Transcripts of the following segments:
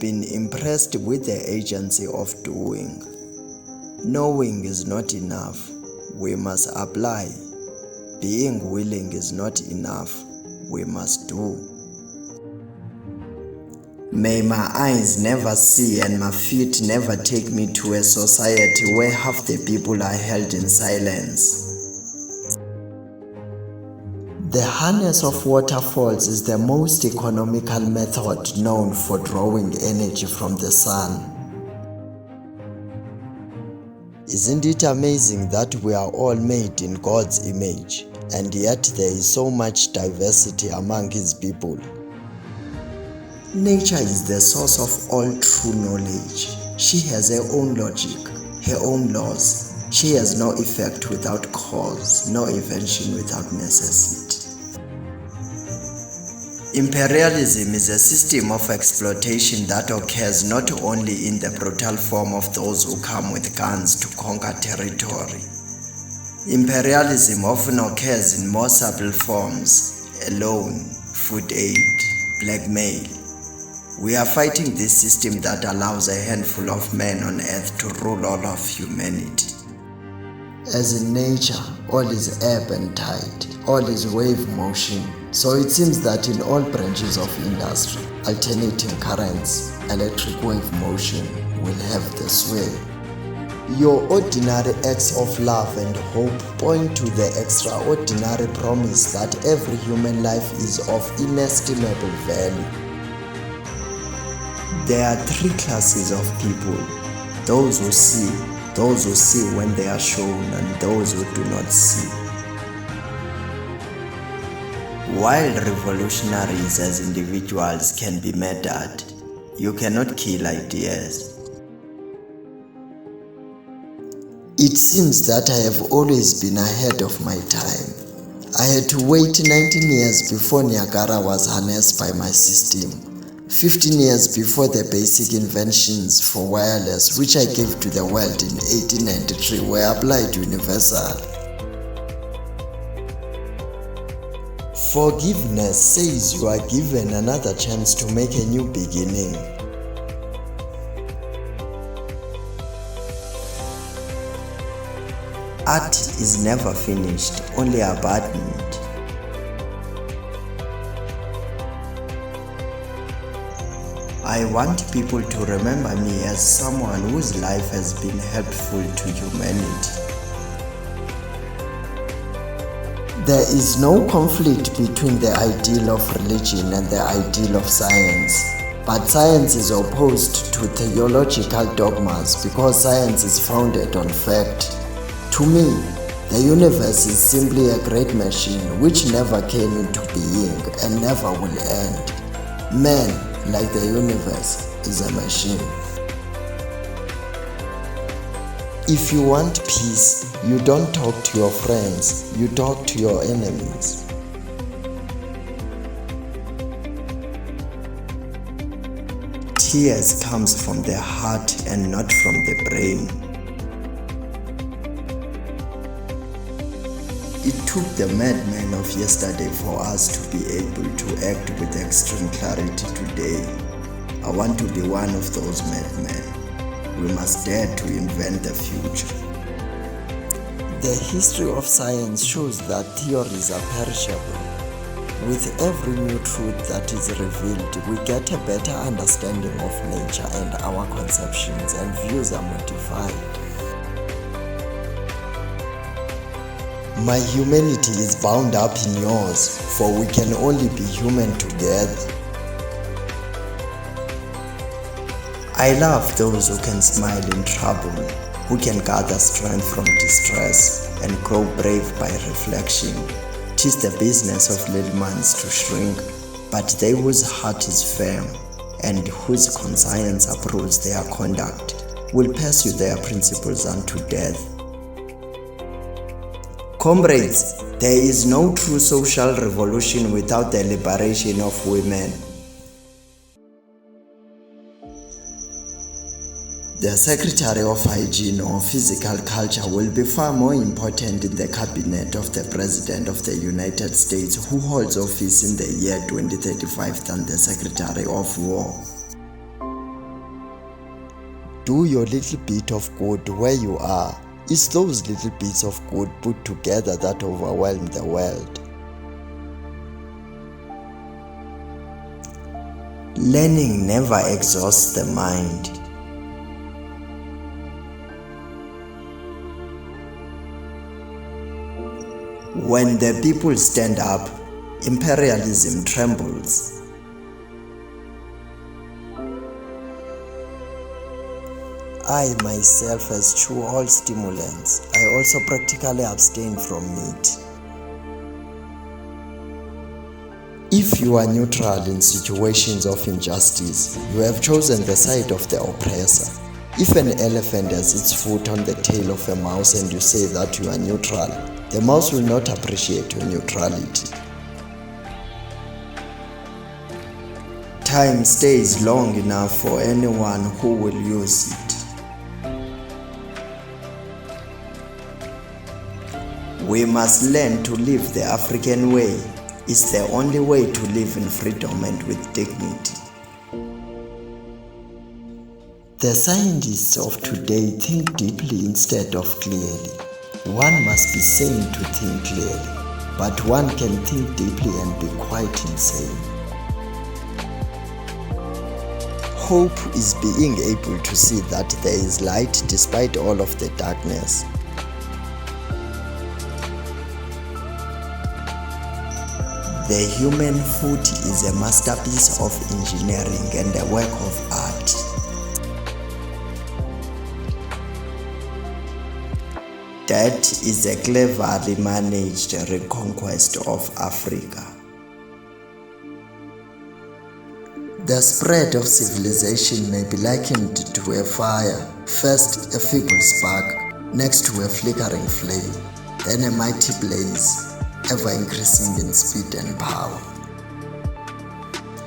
been impressed with the agency of doing. Knowing is not enough. We must apply. Being willing is not enough. We must do. May my eyes never see and my feet never take me to a society where half the people are held in silence. The harness of waterfalls is the most economical method known for drawing energy from the sun. Isn't it amazing that we are all made in God's image, and yet there is so much diversity among His people? Nature is the source of all true knowledge. She has her own logic, her own laws. She has no effect without cause, no invention without necessity. Imperialism is a system of exploitation that occurs not only in the brutal form of those who come with guns to conquer territory. Imperialism often occurs in more subtle forms: a loan, food aid, blackmail. We are fighting this system that allows a handful of men on earth to rule all of humanity. As in nature, all is ebb and tide, all is wave motion. So it seems that in all branches of industry, alternating currents, electric wave motion will have the sway. Your ordinary acts of love and hope point to the extraordinary promise that every human life is of inestimable value. There are three classes of people: those who see when they are shown, and those who do not see. While revolutionaries as individuals can be murdered, you cannot kill ideas. It seems that I have always been ahead of my time. I had to wait 19 years before Niagara was harnessed by my system, 15 years before the basic inventions for wireless which I gave to the world in 1893 were applied universally. Forgiveness says you are given another chance to make a new beginning. Art is never finished, only abandoned. I want people to remember me as someone whose life has been helpful to humanity. There is no conflict between the ideal of religion and the ideal of science, but science is opposed to theological dogmas because science is founded on fact. To me, the universe is simply a great machine which never came into being and never will end. Man, like the universe, is a machine. If you want peace, you don't talk to your friends, you talk to your enemies. Tears comes from the heart and not from the brain. It took the madmen of yesterday for us to be able to act with extreme clarity today. I want to be one of those madmen. We must dare to invent the future. The history of science shows that theories are perishable. With every new truth that is revealed, we get a better understanding of nature, and our conceptions and views are modified. My humanity is bound up in yours, for we can only be human together. I love those who can smile in trouble, who can gather strength from distress and grow brave by reflection. 'Tis the business of little minds to shrink, but they whose heart is firm and whose conscience approves their conduct will pursue their principles unto death. Comrades, there is no true social revolution without the liberation of women. The Secretary of Hygiene or Physical Culture will be far more important in the cabinet of the President of the United States, who holds office in the year 2035, than the Secretary of War. Do your little bit of good where you are. It's those little bits of good put together that overwhelm the world. Learning never exhausts the mind. When the people stand up, imperialism trembles. I myself eschew all stimulants. I also practically abstain from meat. If you are neutral in situations of injustice, you have chosen the side of the oppressor. If an elephant has its foot on the tail of a mouse and you say that you are neutral, the mouse will not appreciate your neutrality. Time stays long enough for anyone who will use it. We must learn to live the African way. It's the only way to live in freedom and with dignity. The scientists of today think deeply instead of clearly. One must be sane to think clearly, but one can think deeply and be quite insane. Hope is being able to see that there is light despite all of the darkness. The human foot is a masterpiece of engineering and a work of art. That is a cleverly managed reconquest of Africa. The spread of civilization may be likened to a fire, first a feeble spark, next to a flickering flame, then a mighty blaze, ever increasing in speed and power.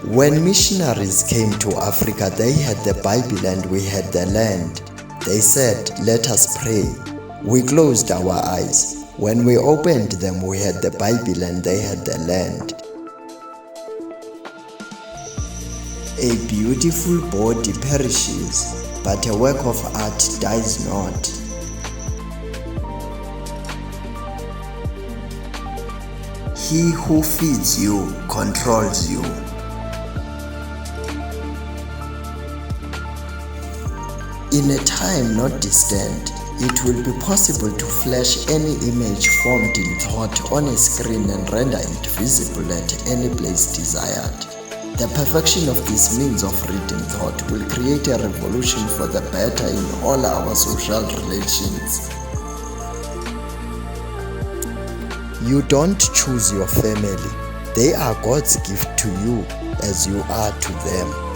When missionaries came to Africa, they had the Bible and we had the land. They said, "Let us pray." We closed our eyes. When we opened them, we had the Bible and they had the land. A beautiful body perishes, but a work of art dies not. He who feeds you controls you. In a time not distant, it will be possible to flash any image formed in thought on a screen and render it visible at any place desired. The perfection of this means of reading thought will create a revolution for the better in all our social relations. You don't choose your family. They are God's gift to you as you are to them.